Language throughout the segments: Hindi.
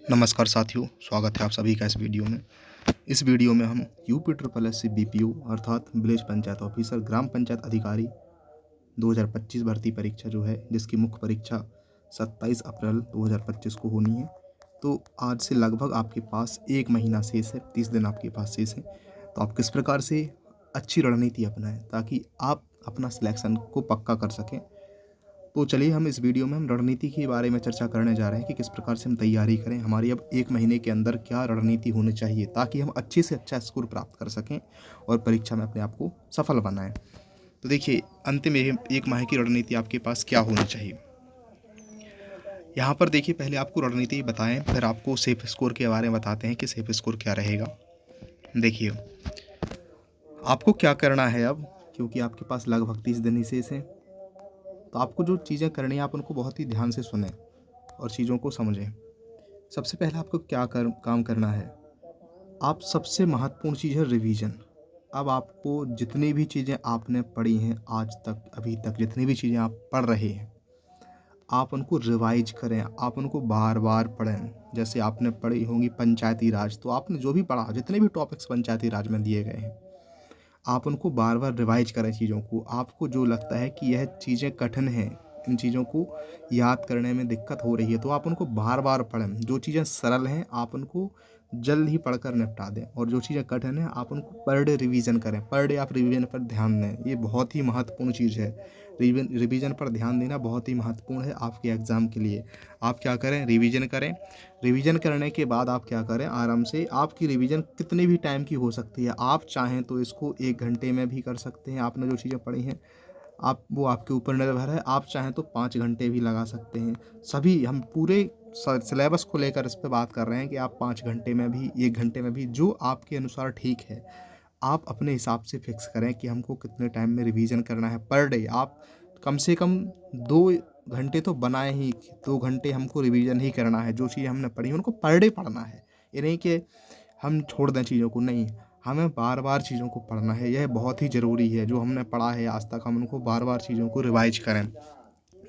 नमस्कार साथियों, स्वागत है आप सभी का इस वीडियो में। इस वीडियो में हम UP triple S C VPO अर्थात विलेज पंचायत ऑफिसर ग्राम पंचायत अधिकारी 2025 भर्ती परीक्षा जो है, जिसकी मुख्य परीक्षा 27 अप्रैल 2025 को होनी है। तो आज से लगभग आपके पास 1 महीना शेष है, 30 दिन आपके पास शेष है। तो आप किस प्रकार से अच्छी रणनीति अपनाएं ताकि आप अपना सिलेक्शन को पक्का कर सकें। तो चलिए हम इस वीडियो में हम रणनीति के बारे में चर्चा करने जा रहे हैं कि किस प्रकार से हम तैयारी करें। हमारी अब 1 महीने के अंदर क्या रणनीति होनी चाहिए ताकि हम अच्छे से अच्छा स्कोर प्राप्त कर सकें और परीक्षा में अपने आप को सफल बनाएं। तो देखिए, अंतिम 1 माह की रणनीति आपके पास क्या होनी चाहिए। यहाँ पर देखिए, पहले आपको रणनीति बताएं, फिर आपको सेफ स्कोर के बारे में बताते हैं कि सेफ स्कोर क्या रहेगा। देखिए, आपको क्या करना है अब, क्योंकि आपके पास लगभग 30 दिन ही शेष हैं। तो आपको जो चीज़ें करनी है, आप उनको बहुत ही ध्यान से सुनें और चीज़ों को समझें। सबसे पहले आपको क्या काम करना है। आप सबसे महत्वपूर्ण चीज़ है रिवीजन। अब आपको जितनी भी चीज़ें आपने पढ़ी हैं आज तक, अभी तक जितनी भी चीज़ें आप पढ़ रहे हैं, आप उनको रिवाइज करें, आप उनको बार बार पढ़ें। जैसे आपने पढ़ी होंगी पंचायती राज, तो आपने जो भी पढ़ा, जितने भी टॉपिक्स पंचायती राज में दिए गए हैं, आप उनको बार बार रिवाइज करें चीज़ों को। आपको जो लगता है कि यह चीज़ें कठिन हैं, इन चीज़ों को याद करने में दिक्कत हो रही है, तो आप उनको बार बार पढ़ें। जो चीज़ें सरल हैं आप उनको जल्द ही पढ़कर निपटा दें, और जो चीज़ें कठिन हैं आप उनको पर डे रिवीजन करें। पर डे आप रिवीजन पर ध्यान दें, ये बहुत ही महत्वपूर्ण चीज़ है। रिवीजन पर ध्यान देना बहुत ही महत्वपूर्ण है आपके एग्ज़ाम के लिए। आप क्या करें, रिवीजन करें। रिवीजन करने के बाद आप क्या करें, आराम से आपकी रिवीजन कितने भी टाइम की हो सकती है। आप चाहें तो इसको 1 घंटे में भी कर सकते हैं। आपने जो चीज़ें पढ़ी हैं, आप वो आपके ऊपर निर्भर है। आप चाहें तो 5 घंटे भी लगा सकते हैं। सभी हम पूरे सिलेबस को लेकर इस पे बात कर रहे हैं कि आप 5 घंटे में भी, 1 घंटे में भी, जो आपके अनुसार ठीक है। आप अपने हिसाब से फिक्स करें कि हमको कितने टाइम में रिवीजन करना है पर डे। आप कम से कम 2 घंटे तो बनाएं ही, 2 घंटे हमको रिवीजन ही करना है। जो चीज़ हमने पढ़ी उनको पर डे पढ़ना है। ये नहीं कि हम छोड़ दें चीज़ों को, नहीं, हमें बार बार चीज़ों को पढ़ना है। यह बहुत ही ज़रूरी है। जो हमने पढ़ा है आज तक, हम उनको बार बार चीज़ों को रिवाइज करें।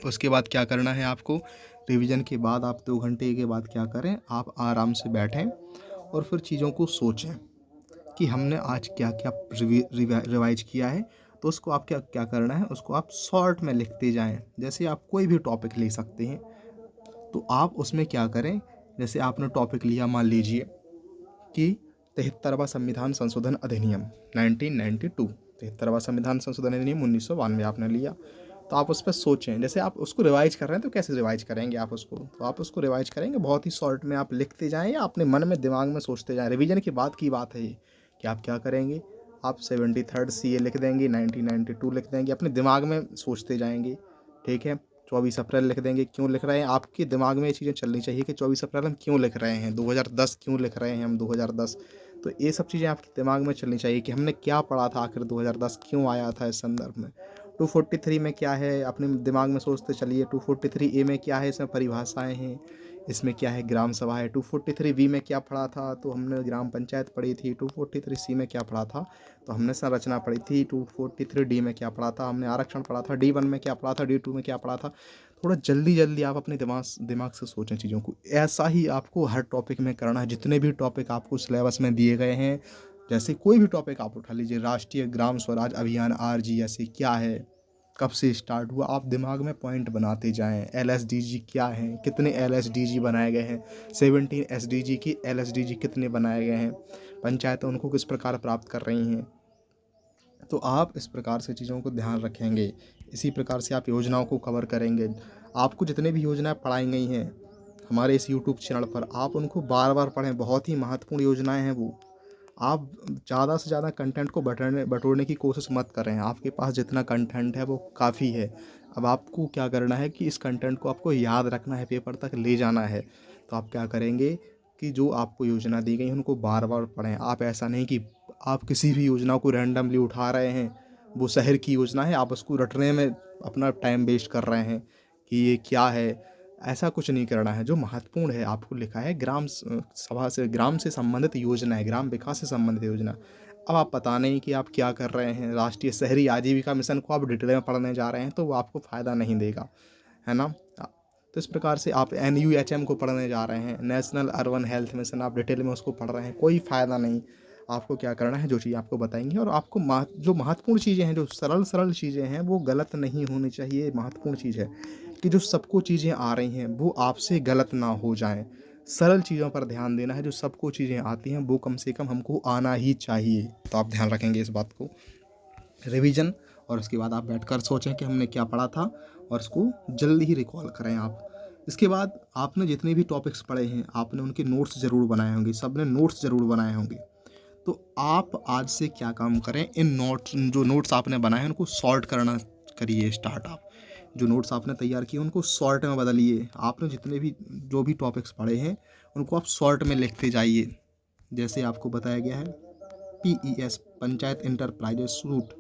उसके बाद क्या करना है आपको, रिवीजन के बाद आप 2 घंटे के बाद क्या करें, आप आराम से बैठें और फिर चीज़ों को सोचें कि हमने आज क्या क्या रिवाइज किया है। तो उसको आप क्या क्या करना है, उसको आप शॉर्ट में लिखते जाएं। जैसे आप कोई भी टॉपिक ले सकते हैं, तो आप उसमें क्या करें, जैसे आपने टॉपिक लिया, मान लीजिए कि 73वां संविधान संशोधन अधिनियम 1992, 73वां संविधान संशोधन अधिनियम 1992 आपने लिया। तो आप उस पर सोचें। जैसे आप उसको रिवाइज कर रहे हैं, तो कैसे रिवाइज करेंगे आप उसको, तो आप उसको रिवाइज करेंगे बहुत ही शॉर्ट में। आप लिखते जाएं या अपने मन में दिमाग में सोचते जाएं। रिवीजन के बाद की बात है ये कि आप क्या करेंगे, आप 73rd CA लिख देंगे, 1992 लिख देंगे, अपने दिमाग में सोचते जाएंगे। ठीक है, 24 अप्रैल लिख देंगे। क्यों लिख रहे हैं, आपके दिमाग में ये चीज़ें चलनी चाहिए कि 24 अप्रैल हम क्यों लिख रहे हैं, 2010 क्यों लिख रहे हैं हम, 2010। तो ये सब चीज़ें आपके दिमाग में चलनी चाहिए कि हमने क्या पढ़ा था, आखिर 2010 क्यों आया था इस संदर्भ में। 243 में क्या है, अपने दिमाग में सोचते चलिए। 243A में क्या है, इसमें परिभाषाएं हैं, इसमें क्या है, ग्राम सभा है। 243B में क्या पढ़ा था, तो हमने ग्राम पंचायत पढ़ी थी। 243C में क्या पढ़ा था, तो हमने संरचना पढ़ी थी। 243D में क्या पढ़ा था, हमने आरक्षण पढ़ा था। D1 में क्या पढ़ा था, D2 में क्या पढ़ा था। थोड़ा जल्दी जल्दी आप अपने दिमाग से सोचें चीज़ों को। ऐसा ही आपको हर टॉपिक में करना है। जितने भी टॉपिक आपको सिलेबस में दिए गए हैं, जैसे कोई भी टॉपिक आप उठा लीजिए, राष्ट्रीय ग्राम स्वराज अभियान RGS क्या है, कब से स्टार्ट हुआ, आप दिमाग में पॉइंट बनाते जाएं। LSDG क्या है, कितने LSDG बनाए गए हैं, 17 SDG की LSDG कितने बनाए गए हैं, पंचायतें उनको किस प्रकार प्राप्त कर रही हैं। तो आप इस प्रकार से चीज़ों को ध्यान रखेंगे, इसी प्रकार से आप योजनाओं को कवर करेंगे। आपको जितने भी योजनाएं पढ़ाई गई हैं हमारे इस यूट्यूब चैनल पर, आप उनको बार बार पढ़ें। बहुत ही महत्वपूर्ण योजनाएं हैं वो। आप ज़्यादा से ज़्यादा कंटेंट को बटोरने की कोशिश मत करें। आपके पास जितना कंटेंट है वो काफ़ी है। अब आपको क्या करना है कि इस कंटेंट को आपको याद रखना है, पेपर तक ले जाना है। तो आप क्या करेंगे कि जो आपको योजना दी गई है उनको बार बार पढ़ें। आप ऐसा नहीं कि आप किसी भी योजना को रैंडमली उठा रहे हैं, वो शहर की योजना है, आप उसको रटने में अपना टाइम वेस्ट कर रहे हैं कि ये क्या है। ऐसा कुछ नहीं करना है। जो महत्वपूर्ण है आपको लिखा है सभा से, ग्राम से संबंधित योजना है, ग्राम विकास से संबंधित योजना। अब आप पता नहीं कि आप क्या कर रहे हैं, राष्ट्रीय शहरी आजीविका मिशन को आप डिटेल में पढ़ने जा रहे हैं, तो वो आपको फ़ायदा नहीं देगा, है ना। तो इस प्रकार से आप NUHM को पढ़ने जा रहे हैं, नेशनल अर्बन हेल्थ मिशन, आप डिटेल में उसको पढ़ रहे हैं, कोई फ़ायदा नहीं। आपको क्या करना है, जो चीज़ आपको बताएंगे, और आपको जो महत्वपूर्ण चीज़ें हैं, जो सरल सरल चीज़ें हैं, वो गलत नहीं होनी चाहिए। महत्वपूर्ण चीज़ है कि जो सबको चीज़ें आ रही हैं वो आपसे गलत ना हो जाएं। सरल चीज़ों पर ध्यान देना है, जो सबको चीज़ें आती हैं वो कम से कम हमको आना ही चाहिए। तो आप ध्यान रखेंगे इस बात को, रिवीजन, और उसके बाद आप बैठकर सोचें कि हमने क्या पढ़ा था और उसको जल्दी ही रिकॉल करें आप। इसके बाद आपने जितने भी टॉपिक्स पढ़े हैं आपने उनके नोट्स ज़रूर बनाए होंगे, सब ने नोट्स ज़रूर बनाए होंगे। तो आप आज से क्या काम करें, इन नोट्स, जो नोट्स आपने बनाए हैं उनको सॉर्ट करना करिए स्टार्ट। आप जो नोट्स आपने तैयार किए उनको शॉर्ट में बदलिए। आपने जितने भी जो भी टॉपिक्स पढ़े हैं उनको आप शॉर्ट में लिखते जाइए। जैसे आपको बताया गया है PES, पंचायत इंटरप्राइजेस सूट,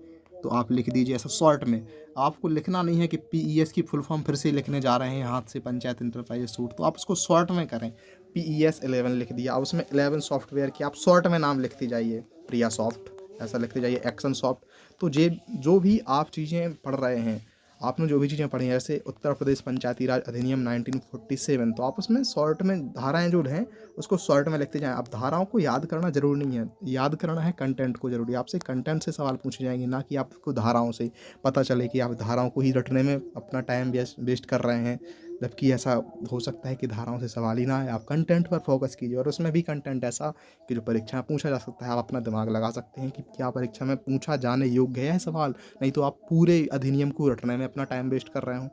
तो आप लिख दीजिए ऐसा शॉर्ट में। आपको लिखना नहीं है कि PES की फुल फॉर्म फिर से लिखने जा रहे हैं हाथ से, पंचायत इंटरप्राइजेस सूट, तो आप उसको शॉर्ट में करें। PES 11 लिख दिया, अब उसमें 11 सॉफ्टवेयर की आप शॉर्ट में नाम लिखते जाइए, प्रिया सॉफ्ट ऐसा लिखते जाइए, एक्शन सॉफ्ट। तो जो भी आप चीज़ें पढ़ रहे हैं, आपने जो भी चीज़ें पढ़ी हैं, जैसे उत्तर प्रदेश पंचायती राज अधिनियम 1947, तो आप उसमें शॉर्ट में धाराएं जो हैं उसको शॉर्ट में लिखते जाएं। आप धाराओं को याद करना जरूरी नहीं है, याद करना है कंटेंट को जरूरी। आपसे कंटेंट से सवाल पूछे जाएंगे, ना कि आपको धाराओं से। पता चले कि आप धाराओं को ही रटने में अपना टाइम वेस्ट कर रहे हैं, जबकि ऐसा हो सकता है कि धाराओं से सवाल ही ना आए। आप कंटेंट पर फोकस कीजिए, और उसमें भी कंटेंट ऐसा कि जो परीक्षा में पूछा जा सकता है। आप अपना दिमाग लगा सकते हैं कि क्या परीक्षा में पूछा जाने योग्य है सवाल, नहीं तो आप पूरे अधिनियम को रटने में अपना टाइम वेस्ट कर रहे हो।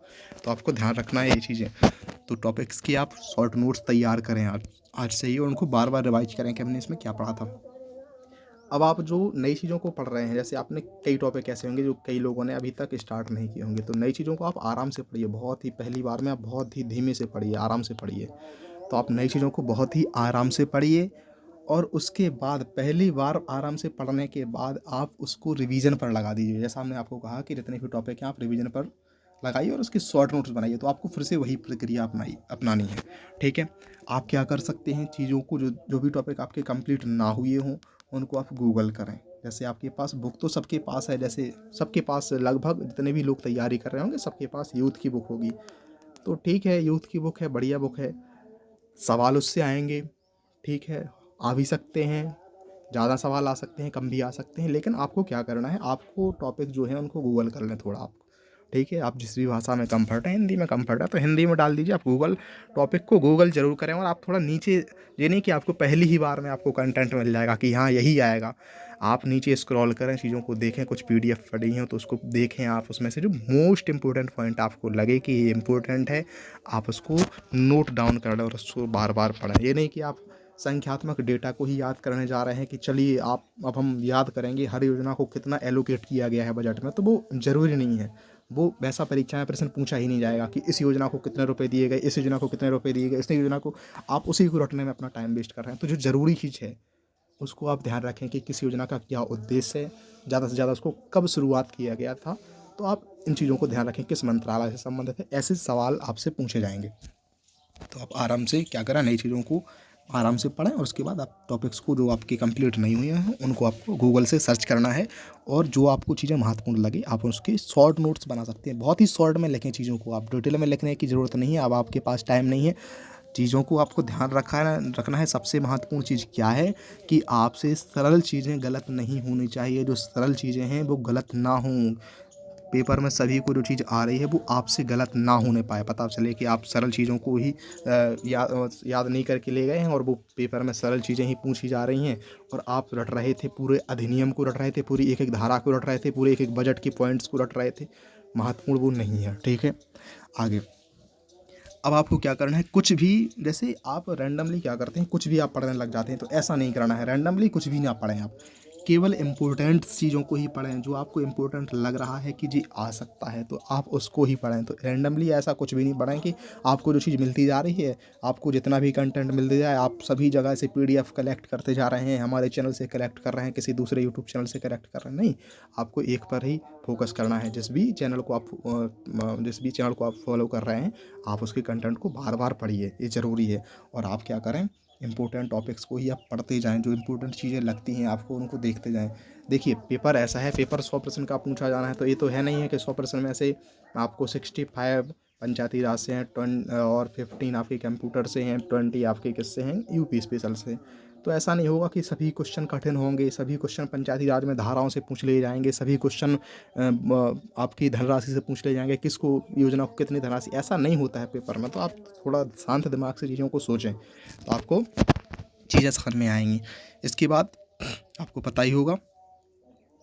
तो आपको ध्यान रखना है ये चीज़ें। तो टॉपिक्स की आप शॉर्ट नोट्स तैयार करें आज से ही, और उनको बार बार रिवाइज करें कि हमने इसमें क्या पढ़ा था। अब आप जो नई चीज़ों को पढ़ रहे हैं, जैसे आपने कई टॉपिक ऐसे होंगे जो कई लोगों ने अभी तक स्टार्ट नहीं किए होंगे, तो नई चीज़ों को आप आराम से पढ़िए। बहुत ही पहली बार में आप बहुत ही धीमे से पढ़िए, आराम से पढ़िए। तो आप नई चीज़ों को बहुत ही आराम से पढ़िए, और उसके बाद पहली बार आराम से पढ़ने के बाद आप उसको रिवीजन पर लगा दीजिए। जैसा हमने आपको कहा कि जितने भी टॉपिक हैं आप रिवीजन पर लगाइए और उसके शॉर्ट नोट्स बनाइए। तो आपको फिर से वही प्रक्रिया अपनानी है, ठीक है। आप क्या कर सकते हैं, चीज़ों को जो भी टॉपिक आपके कंप्लीट ना हुए हों उनको आप गूगल करें। जैसे आपके पास बुक तो सबके पास है, जैसे सबके पास लगभग जितने भी लोग तैयारी कर रहे होंगे सबके पास यूथ की बुक होगी। तो ठीक है, यूथ की बुक है, बढ़िया बुक है, सवाल उससे आएंगे, ठीक है, आ भी सकते हैं, ज़्यादा सवाल आ सकते हैं, कम भी आ सकते हैं, लेकिन आपको क्या करना है, आपको टॉपिक जो है उनको गूगल कर लें थोड़ा आप, ठीक है। आप जिस भी भाषा में कम्फर्ट है, हिंदी में कम्फर्ट है तो हिंदी में डाल दीजिए। आप गूगल टॉपिक को गूगल जरूर करें, और आप थोड़ा नीचे, ये नहीं कि आपको पहली ही बार में आपको कंटेंट मिल जाएगा कि हाँ यही आएगा। आप नीचे स्क्रॉल करें, चीज़ों को देखें, कुछ PDF पढ़ी हैं तो उसको देखें आप, उसमें से जो मोस्ट इम्पोर्टेंट पॉइंट आपको लगे कि ये इम्पोर्टेंट है आप उसको नोट डाउन कर लें और उसको बार बार पढ़ें। ये नहीं कि आप संख्यात्मक डेटा को ही याद करने जा रहे हैं कि चलिए आप अब हम याद करेंगे हर योजना को कितना एलोकेट किया गया है बजट में, तो वो ज़रूरी नहीं है। वो वैसा परीक्षा में प्रश्न पूछा ही नहीं जाएगा कि इस योजना को कितने रुपए दिए गए, इस योजना को कितने रुपए दिए गए, इस योजना को, आप उसी को रटने में अपना टाइम वेस्ट कर रहे हैं। तो जो ज़रूरी चीज़ है उसको आप ध्यान रखें कि किस योजना का क्या उद्देश्य है, ज़्यादा से ज़्यादा उसको कब शुरुआत किया गया था। तो आप इन चीज़ों को ध्यान रखें, किस मंत्रालय से संबंधित है, ऐसे सवाल आपसे पूछे जाएंगे। तो आप आराम से क्या करें, नई चीज़ों को आराम से पढ़ें, और उसके बाद आप टॉपिक्स को जो आपके कंप्लीट नहीं हुए हैं उनको आपको गूगल से सर्च करना है, और जो आपको चीज़ें महत्वपूर्ण लगी आप उसके शॉर्ट नोट्स बना सकते हैं। बहुत ही शॉर्ट में लिखें चीज़ों को, आप डिटेल में लिखने की ज़रूरत नहीं है। अब आपके पास टाइम नहीं है, चीज़ों को आपको ध्यान रखना है। सबसे महत्वपूर्ण चीज़ क्या है कि आपसे सरल चीज़ें गलत नहीं होनी चाहिए, जो सरल चीज़ें हैं वो गलत ना हों। पेपर में सभी को जो चीज़ आ रही है वो आपसे गलत ना होने पाए, पता चले कि आप सरल चीज़ों को ही याद नहीं करके ले गए हैं और वो पेपर में सरल चीज़ें ही पूछी जा रही हैं, और आप रट रहे थे, पूरे अधिनियम को रट रहे थे, पूरी एक एक धारा को रट रहे थे, पूरे एक एक बजट के पॉइंट्स को रट रहे थे। महत्वपूर्ण वो नहीं है, ठीक है। आगे अब आपको क्या करना है, कुछ भी, जैसे आप रैंडमली क्या करते हैं, कुछ भी आप पढ़ने लग जाते हैं, तो ऐसा नहीं करना है। रैंडमली कुछ भी ना पढ़ें आप, केवल इम्पोर्टेंट चीज़ों को ही पढ़ें। जो आपको इम्पोर्टेंट लग रहा है कि जी आ सकता है तो आप उसको ही पढ़ें। तो रैंडमली ऐसा कुछ भी नहीं पढ़ें कि आपको जो चीज़ मिलती जा रही है, आपको जितना भी कंटेंट मिलते जाए, आप सभी जगह से PDF कलेक्ट करते जा रहे हैं, हमारे चैनल से कलेक्ट कर रहे हैं, किसी दूसरे यूट्यूब चैनल से कलेक्ट कर रहे हैं, नहीं। आपको एक पर ही फोकस करना है। जिस भी चैनल को आप फॉलो कर रहे हैं, आप उसके कंटेंट को बार बार पढ़िए, ये ज़रूरी है। और आप क्या करें, इंपॉर्टेंट टॉपिक्स को ही आप पढ़ते जाएं, जो इंपॉर्टेंट चीज़ें लगती हैं आपको उनको देखते जाएं। देखिए पेपर ऐसा है, पेपर 100% का पूछा जाना है, तो ये तो है नहीं है कि 100% में से आपको 65 पंचायती राज से हैं और 15 आपके कंप्यूटर से हैं, 20 आपके किससे हैं, यूपी स्पेशल से। तो ऐसा नहीं होगा कि सभी क्वेश्चन कठिन होंगे, सभी क्वेश्चन पंचायती राज में धाराओं से पूछ लिए जाएंगे, सभी क्वेश्चन आपकी धनराशि से पूछ लिए जाएंगे, किसको योजना को कितनी धनराशि, ऐसा नहीं होता है पेपर में। तो आप थोड़ा शांत दिमाग से चीज़ों को सोचें तो आपको चीज़ें समझ में आएंगी। इसके बाद आपको पता ही होगा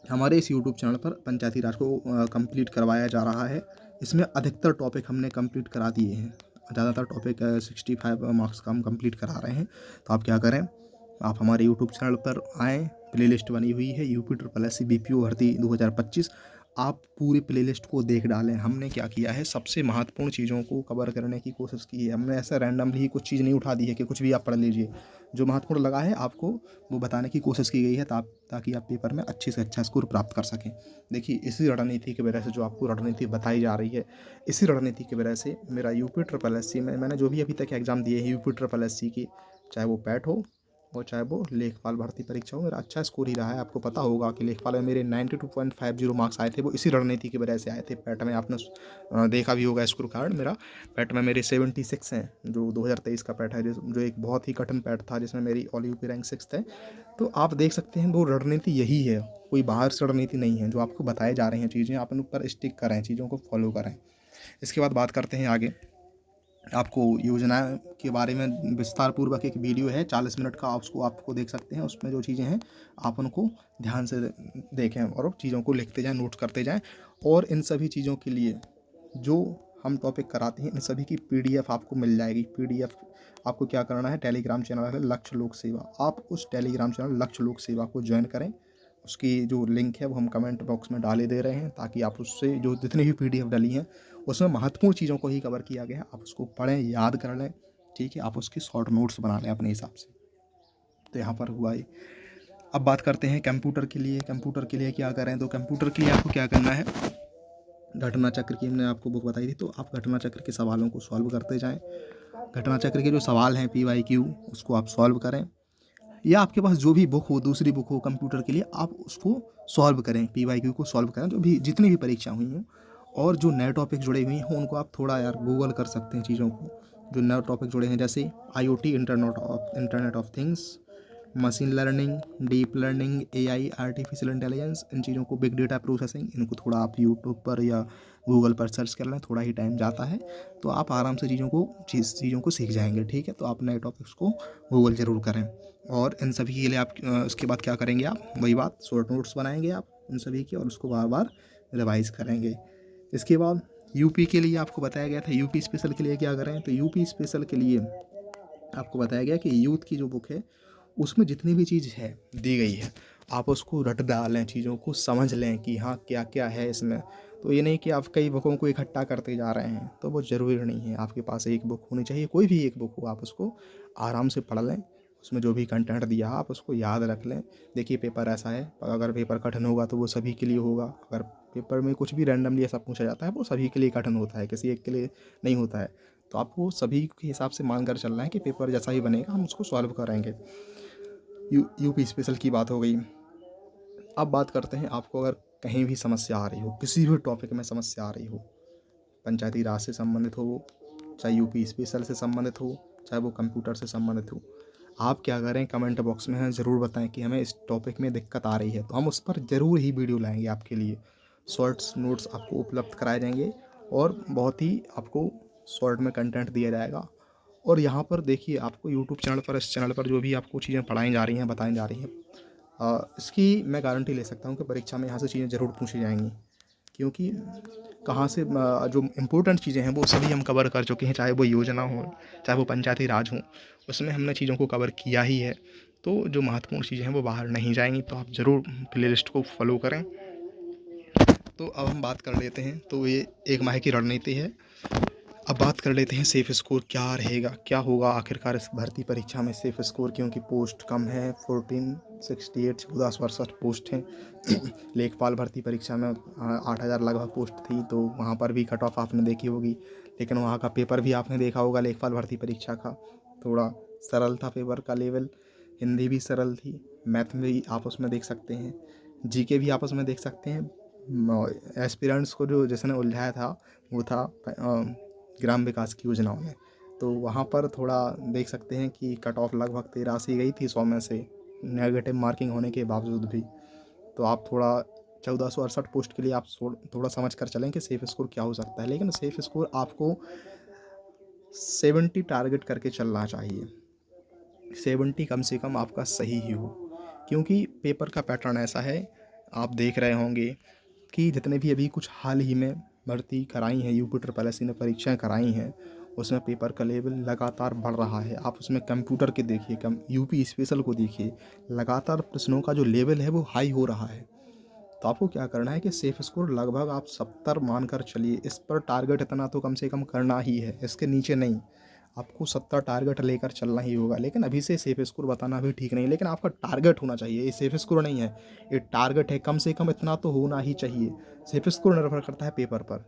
हमारे इस यूट्यूब चैनल पर पंचायती राज को कंप्लीट करवाया जा रहा है। इसमें अधिकतर टॉपिक हमने कंप्लीट करा दिए हैं, ज़्यादातर टॉपिक 65 मार्क्स का हम कंप्लीट करा रहे हैं। तो आप क्या करें, आप हमारे यूट्यूब चैनल पर आएँ, प्लेलिस्ट बनी हुई है UP SSC BPO भर्ती 2025। आप पूरी प्लेलिस्ट को देख डालें। हमने क्या किया है, सबसे महत्वपूर्ण चीज़ों को कवर करने की कोशिश की है। हमने ऐसा रैंडमली कुछ चीज़ नहीं उठा दी है कि कुछ भी आप पढ़ लीजिए। जो महत्वपूर्ण लगा है आपको वो बताने की कोशिश की गई है ताकि आप पेपर में अच्छे से अच्छा स्कोर प्राप्त कर सकें। देखिए, इसी रणनीति की वजह से जो आपको रणनीति बताई जा रही है, इसी रणनीति की वजह से मेरा UP SSC में मैंने जो भी अभी तक एग्ज़ाम दिए हैं UP SSC की, चाहे वो पैट हो और चाहे वो लेखपाल भर्ती परीक्षा हो, मेरा अच्छा स्कोर ही रहा है। आपको पता होगा कि लेखपाल में मेरे 92.50 मार्क्स आए थे, वो इसी रणनीति की वजह से आए थे। पैट में आपने देखा भी होगा स्कोर कार्ड मेरा। पैट में मेरे 76 हैं, जो 2023 का पैट है, जो एक बहुत ही कठिन पैट था जिसमें मेरी ऑल यूपी रैंक 6th है। तो आप देख सकते हैं वो रणनीति यही है, कोई बाहर से रणनीति नहीं है। जो आपको बताए जा रही हैं चीज़ें, आप उन पर स्टिक करें, चीज़ों को फॉलो करें। इसके बाद बात करते हैं आगे। आपको योजना के बारे में विस्तार पूर्वक एक वीडियो है 40 मिनट का, उसको आपको देख सकते हैं। उसमें जो चीज़ें हैं आप उनको ध्यान से देखें और चीज़ों को लिखते जाएं, नोट करते जाएं। और इन सभी चीज़ों के लिए जो हम टॉपिक कराते हैं, इन सभी की PDF आपको मिल जाएगी। PDF आपको क्या करना है, टेलीग्राम चैनल है लक्ष्य लोक सेवा, आप उस टेलीग्राम चैनल लक्ष्य लोक सेवा को ज्वाइन करें। उसकी जो लिंक है वो हम कमेंट बॉक्स में डाले दे रहे हैं, ताकि आप उससे जो जितनी भी PDF डली हैं उसमें महत्वपूर्ण चीज़ों को ही कवर किया गया है। आप उसको पढ़ें, याद कर लें, ठीक है। आप उसकी शॉर्ट नोट्स बना लें अपने हिसाब से। तो यहाँ पर हुआ ये। अब बात करते हैं कंप्यूटर के लिए। कंप्यूटर के लिए क्या करें, तो कंप्यूटर के लिए आपको क्या करना है, घटना चक्र की हमने आपको बुक बताई थी, तो आप घटना चक्र के सवालों को सॉल्व करते जाएँ। घटना चक्र के जो सवाल हैं PYQ, उसको आप सॉल्व करें, या आपके पास जो भी बुक हो, दूसरी बुक हो कंप्यूटर के लिए, आप उसको सॉल्व करें, PYQ को सॉल्व करें, जो भी जितनी भी परीक्षा हुई हों। और जो नए टॉपिक जुड़े हुए हैं उनको आप थोड़ा यार गूगल कर सकते हैं चीज़ों को। जो नए टॉपिक जुड़े हैं जैसे IoT, internet of things, machine learning, deep learning, AI, artificial intelligence, इन चीज़ों को, बिग डेटा प्रोसेसिंग, इनको थोड़ा आप यूट्यूब पर या गूगल पर सर्च कर लें। थोड़ा ही टाइम जाता है तो आप आराम से चीज़ों को सीख जाएंगे, ठीक है। तो आप नए टॉपिक्स को गूगल ज़रूर करें। और इन सभी के लिए आप उसके बाद क्या करेंगे, आप वही बात शॉर्ट नोट्स बनाएंगे आप उन सभी की, और उसको बार बार रिवाइज़ करेंगे। इसके बाद यूपी के लिए आपको बताया गया था, यूपी स्पेशल के लिए क्या करें, तो यूपी स्पेशल के लिए आपको बताया गया कि यूथ की जो बुक है उसमें जितनी भी चीज़ है दी गई है, आप उसको रट डालें, चीज़ों को समझ लें कि हाँ क्या क्या है इसमें। तो ये नहीं कि आप कई बुकों को इकट्ठा करते जा रहे हैं, तो वो ज़रूरी नहीं है। आपके पास एक बुक होनी चाहिए, कोई भी एक बुक हो, आप उसको आराम से पढ़ लें। उसमें जो भी कंटेंट दिया आप उसको याद रख लें। देखिए, पेपर ऐसा है, अगर पेपर कठिन होगा तो वो सभी के लिए होगा। अगर पेपर में कुछ भी रैंडमली ऐसा पूछा जाता है वो सभी के लिए कठिन होता है, किसी एक के लिए नहीं होता है। तो आपको सभी के हिसाब से मान कर चलना है कि पेपर जैसा ही बनेगा हम उसको सॉल्व करेंगे। यूपी स्पेशल की बात हो गई। अब बात करते हैं, आपको अगर कहीं भी समस्या आ रही हो, किसी भी टॉपिक में समस्या आ रही हो, पंचायती राज से संबंधित हो, चाहे यूपी स्पेशल से संबंधित हो, चाहे वो कंप्यूटर से संबंधित हो, आप क्या करें, कमेंट बॉक्स में ज़रूर बताएं कि हमें इस टॉपिक में दिक्कत आ रही है, तो हम उस पर ज़रूर ही वीडियो लाएंगे आपके लिए। शॉर्ट्स नोट्स आपको उपलब्ध कराए जाएंगे और बहुत ही आपको शॉर्ट में कंटेंट दिया जाएगा। और यहाँ पर देखिए, आपको यूट्यूब चैनल पर, इस चैनल पर जो भी आपको चीज़ें पढ़ाई जा रही हैं, बताई जा रही हैं, इसकी मैं गारंटी ले सकता हूँ कि परीक्षा में यहाँ से चीज़ें ज़रूर पूछी जाएंगी। क्योंकि कहाँ से जो इम्पोर्टेंट चीज़ें हैं वो सभी हम कवर कर चुके हैं, चाहे वो योजना हो, चाहे वो पंचायती राज हो, उसमें हमने चीज़ों को कवर किया ही है। तो जो महत्वपूर्ण चीज़ें हैं वो बाहर नहीं जाएंगी, तो आप ज़रूर प्लेलिस्ट को फॉलो करें। तो अब हम बात कर लेते हैं, तो ये एक माह की रणनीति है। अब बात कर लेते हैं सेफ स्कोर क्या रहेगा, क्या होगा आखिरकार इस भर्ती परीक्षा में सेफ स्कोर, क्योंकि पोस्ट कम है, 1468 1462 पोस्ट हैं। लेखपाल भर्ती परीक्षा में 8000 लगभग पोस्ट थी, तो वहाँ पर भी कट ऑफ आपने देखी होगी। लेकिन वहाँ का पेपर भी आपने देखा होगा, लेखपाल भर्ती परीक्षा का थोड़ा सरल था पेपर का लेवल, हिंदी भी सरल थी, मैथ में भी आप उसमें देख सकते हैं, जीके भी आप उसमें देख सकते हैं। एस्पिरेंट्स को जो जिसने उलझाया था वो था ग्राम विकास की योजनाओं में। तो वहाँ पर थोड़ा देख सकते हैं कि कट ऑफ लगभग 83 गई थी 100 में से, नेगेटिव मार्किंग होने के बावजूद भी। तो आप थोड़ा 1468 पोस्ट के लिए आप थोड़ा समझ कर चलें कि सेफ स्कोर क्या हो सकता है। लेकिन सेफ स्कोर आपको 70 टारगेट करके चलना चाहिए। 70 कम से कम आपका सही ही हो, क्योंकि पेपर का पैटर्न ऐसा है, आप देख रहे होंगे कि जितने भी अभी कुछ हाल ही में भर्ती कराई हैं, यूपी ट्रिपल एस सी ने परीक्षाएँ कराई हैं, उसमें पेपर का लेवल लगातार बढ़ रहा है। आप उसमें कंप्यूटर के देखिए, यूपी स्पेशल को देखिए, लगातार प्रश्नों का जो लेवल है वो हाई हो रहा है। तो आपको क्या करना है कि सेफ स्कोर लगभग आप 70 मान कर चलिए, इस पर टारगेट इतना तो कम से कम करना ही है, इसके नीचे नहीं। आपको 70 टारगेट लेकर चलना ही होगा। लेकिन अभी से सेफ स्कोर बताना भी ठीक नहीं, लेकिन आपका टारगेट होना चाहिए। ये सेफ स्कोर नहीं है, ये टारगेट है, कम से कम इतना तो होना ही चाहिए। सेफ स्कोर निर्भर करता है पेपर पर,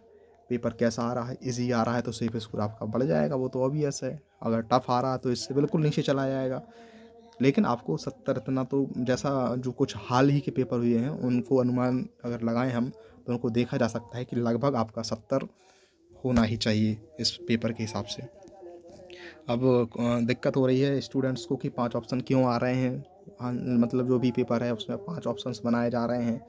पेपर कैसा आ रहा है। इजी आ रहा है तो सेफ स्कोर आपका बढ़ जाएगा, वो तो ऑब्वियस है। अगर टफ आ रहा है तो इससे बिल्कुल नीचे चला जाएगा। लेकिन आपको 70 इतना तो, जैसा जो कुछ हाल ही के पेपर हुए हैं उनको अनुमान अगर लगाएं हम, तो उनको देखा जा सकता है कि लगभग आपका 70 होना ही चाहिए इस पेपर के हिसाब से। अब दिक्कत हो रही है स्टूडेंट्स को कि 5 ऑप्शन क्यों आ रहे हैं। मतलब जो भी पेपर है उसमें 5 ऑप्शंस बनाए जा रहे हैं।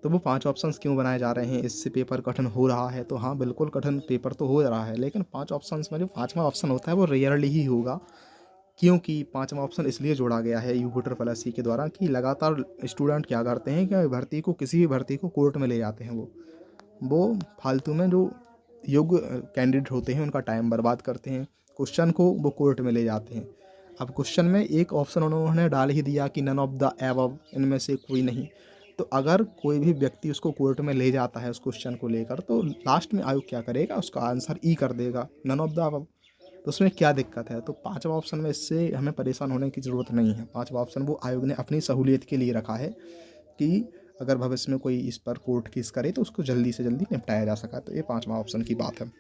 तो वो 5 ऑप्शंस क्यों बनाए जा रहे हैं, इससे पेपर कठिन हो रहा है। तो हाँ, बिल्कुल कठिन पेपर तो हो रहा है, लेकिन 5 ऑप्शंस में जो 5वां ऑप्शन होता है वो रेयरली ही होगा। क्योंकि 5वां ऑप्शन इसलिए जोड़ा गया है यूपी ट्रिपल एस सी के द्वारा कि लगातार स्टूडेंट क्या करते हैं कि भर्ती को, किसी भी भर्ती को कोर्ट में ले जाते हैं। वो फालतू में जो योग्य कैंडिडेट होते हैं उनका टाइम बर्बाद करते हैं, क्वेश्चन को वो कोर्ट में ले जाते हैं। अब क्वेश्चन में एक ऑप्शन उन्होंने डाल ही दिया कि नन ऑफ द एबव, इनमें से कोई नहीं। तो अगर कोई भी व्यक्ति उसको कोर्ट में ले जाता है उस क्वेश्चन को लेकर, तो लास्ट में आयोग क्या करेगा, उसका आंसर ई कर देगा, नन ऑफ द अबव। तो उसमें क्या दिक्कत है। तो 5वां ऑप्शन में इससे हमें परेशान होने की ज़रूरत नहीं है। 5वां ऑप्शन वो आयोग ने अपनी सहूलियत के लिए रखा है कि अगर भविष्य में कोई इस पर कोर्ट केस करे तो उसको जल्दी से जल्दी निपटाया जा सका। तो ये 5वां ऑप्शन की बात है।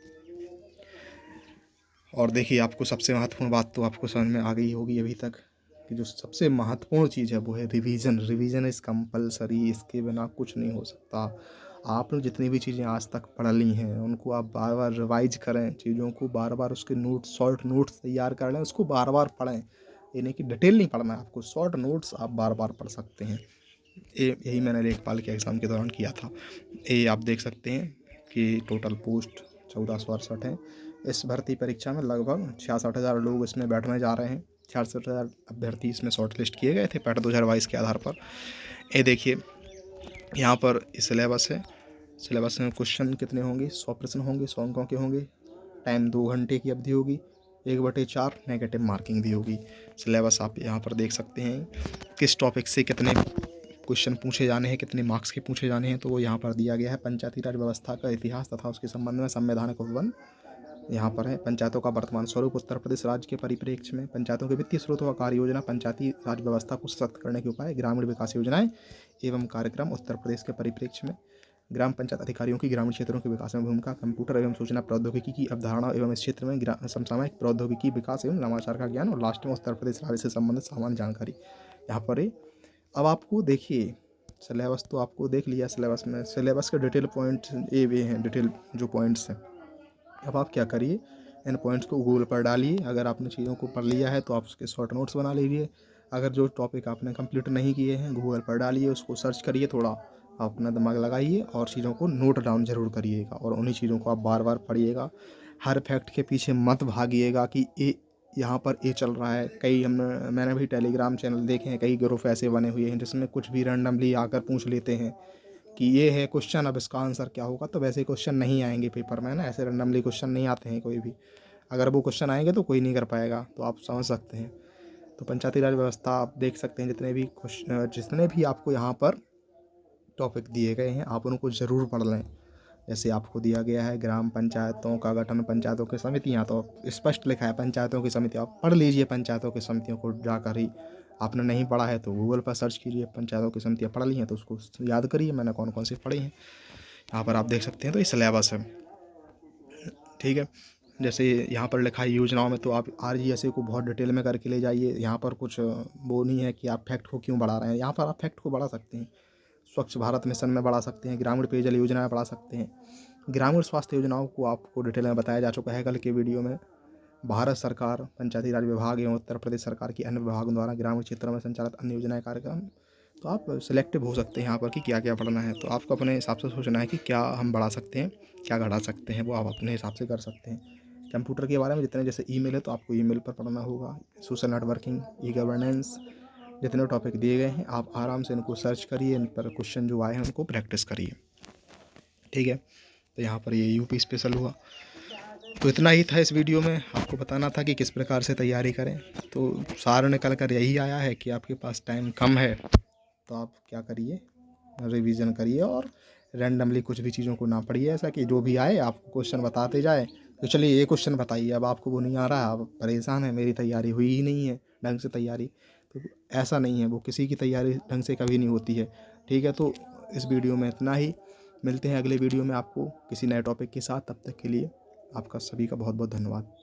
और देखिए, आपको सबसे महत्वपूर्ण बात तो आपको समझ में आ गई होगी अभी तक, कि जो सबसे महत्वपूर्ण चीज़ है वो है रिवीजन। रिवीजन इज़ कंपलसरी, इसके बिना कुछ नहीं हो सकता। आपने जितनी भी चीज़ें आज तक पढ़ ली हैं उनको आप बार बार रिवाइज करें, चीज़ों को बार बार, उसके नोट्स, शॉर्ट नोट्स तैयार कर लें, उसको बार बार पढ़ें। ये नहीं कि डिटेल नहीं पढ़ना है आपको, शॉर्ट नोट्स आप बार बार पढ़ सकते हैं। यही मैंने लेखपाल के एग्ज़ाम के दौरान किया था। ये आप देख सकते हैं कि टोटल पोस्ट 1468 हैं। इस भर्ती परीक्षा में लगभग 66,000 लोग इसमें बैठने जा रहे हैं। 66,000 अभ्यर्थी इसमें शॉर्ट लिस्ट किए गए थे पैट 2022 के आधार पर। ये देखिए, यहाँ पर सिलेबस है। सिलेबस में क्वेश्चन कितने होंगे, 100 प्रश्न होंगे, 100 अंकों के होंगे। टाइम 2 घंटे की अवधि होगी, 1/4 नेगेटिव मार्किंग भी होगी। सिलेबस आप यहाँ पर देख सकते हैं, किस टॉपिक से कितने क्वेश्चन पूछे जाने हैं, कितने मार्क्स के पूछे जाने हैं, तो वो यहाँ पर दिया गया है। पंचायती राज व्यवस्था का इतिहास तथा उसके संबंध में संवैधानिक उपबंध यहाँ पर है। पंचायतों का वर्तमान स्वरूप उत्तर प्रदेश राज्य के परिप्रेक्ष्य में, पंचायतों के वित्तीय स्रोतों का कार्य योजना, पंचायती राज व्यवस्था को सशक्त करने के उपाय, ग्रामीण विकास योजनाएं एवं कार्यक्रम उत्तर प्रदेश के परिप्रेक्ष्य में, ग्राम पंचायत अधिकारियों की ग्रामीण क्षेत्रों के विकास में भूमिका, कंप्यूटर एवं सूचना प्रौद्योगिकी की अवधारणा एवं इस क्षेत्र में समसामयिक प्रौद्योगिकी विकास एवं नवाचार का ज्ञान, और लास्ट में उत्तर प्रदेश राज्य से संबंधित सामान्य जानकारी यहाँ पर है। अब आपको देखिए, सिलेबस तो आपको देख लिया। सिलेबस में सिलेबस के डिटेल पॉइंट्स ये वे हैं, डिटेल जो पॉइंट्स हैं। अब आप क्या करिए, इन पॉइंट्स को गूगल पर डालिए। अगर आपने चीज़ों को पढ़ लिया है तो आप उसके शॉर्ट नोट्स बना लीजिए। अगर जो टॉपिक आपने कंप्लीट नहीं किए हैं, गूगल पर डालिए, उसको सर्च करिए, थोड़ा अपना दिमाग लगाइए और चीज़ों को नोट डाउन ज़रूर करिएगा, और उन्हीं चीज़ों को आप बार बार पढ़िएगा। हर फैक्ट के पीछे मत भागिएगा कि ये यहाँ पर ये चल रहा है। मैंने भी टेलीग्राम चैनल देखे हैं, कई ग्रुप ऐसे बने हुए हैं जिसमें कुछ भी रैंडमली आकर पूछ लेते हैं कि ये है क्वेश्चन, अब इसका आंसर क्या होगा। तो वैसे क्वेश्चन नहीं आएंगे पेपर में ना, ऐसे रैंडमली क्वेश्चन नहीं आते हैं कोई भी। अगर वो क्वेश्चन आएंगे तो कोई नहीं कर पाएगा, तो आप समझ सकते हैं। तो पंचायती राज व्यवस्था आप देख सकते हैं, जितने भी आपको यहाँ पर टॉपिक दिए गए हैं आप उनको ज़रूर पढ़ लें। जैसे आपको दिया गया है ग्राम पंचायतों का गठन, पंचायतों की समितियाँ, तो स्पष्ट लिखा है पंचायतों की समिति। आप पढ़ लीजिए पंचायतों की समितियों को जाकर ही। आपने नहीं पढ़ा है तो गूगल पर सर्च कीजिए, पंचायतों की समितियाँ पढ़ ली हैं तो उसको याद करिए मैंने कौन कौन सी पढ़ी हैं। यहाँ पर आप देख सकते हैं, तो ये सिलेबस है, ठीक है। जैसे यहाँ पर लिखा है योजनाओं में, तो आप RGSA को बहुत डिटेल में करके ले जाइए। यहाँ पर कुछ वो नहीं है कि आप फैक्ट को क्यों बढ़ा रहे हैं, यहाँ पर आप फैक्ट को बढ़ा सकते हैं। स्वच्छ भारत मिशन में बढ़ा सकते हैं, ग्रामीण पेयजल योजना में बढ़ा सकते हैं, ग्रामीण स्वास्थ्य योजनाओं को आपको डिटेल में बताया जा चुका है कल के वीडियो में। भारत सरकार, पंचायती राज विभाग एवं उत्तर प्रदेश सरकार की अन्य विभागों द्वारा ग्रामीण क्षेत्रों में संचालित अन्य योजनाएं कार्यक्रम, तो आप सिलेक्टिव हो सकते हैं यहाँ पर कि क्या क्या पढ़ना है। तो आपको अपने हिसाब से सोचना है कि क्या हम बढ़ा सकते हैं, क्या घटा सकते हैं, वो आप अपने हिसाब से कर सकते हैं। कंप्यूटर के बारे में जितने, जैसे ईमेल है तो आपको ईमेल पर पढ़ना होगा, सोशल नेटवर्किंग, ई गवर्नेंस, जितने टॉपिक दिए गए हैं आप आराम से इनको सर्च करिए, इन पर क्वेश्चन जो आए हैं उनको प्रैक्टिस करिए। ठीक है, तो यहाँ पर ये यूपी स्पेशल हुआ। तो इतना ही था इस वीडियो में, आपको बताना था कि किस प्रकार से तैयारी करें। तो सार निकल कर यही आया है कि आपके पास टाइम कम है तो आप क्या करिए, रिवीजन करिए और रैंडमली कुछ भी चीज़ों को ना पढ़िए, ऐसा कि जो भी आए आपको क्वेश्चन बताते जाए। तो चलिए ये क्वेश्चन बताइए, अब आपको वो नहीं आ रहा, आप परेशान हैं, मेरी तैयारी हुई ही नहीं है ढंग से तैयारी। तो ऐसा नहीं है, वो किसी की तैयारी ढंग से कभी नहीं होती है। ठीक है, तो इस वीडियो में इतना ही, मिलते हैं अगले वीडियो में आपको किसी नए टॉपिक के साथ। तब तक के लिए आपका सभी का बहुत बहुत धन्यवाद।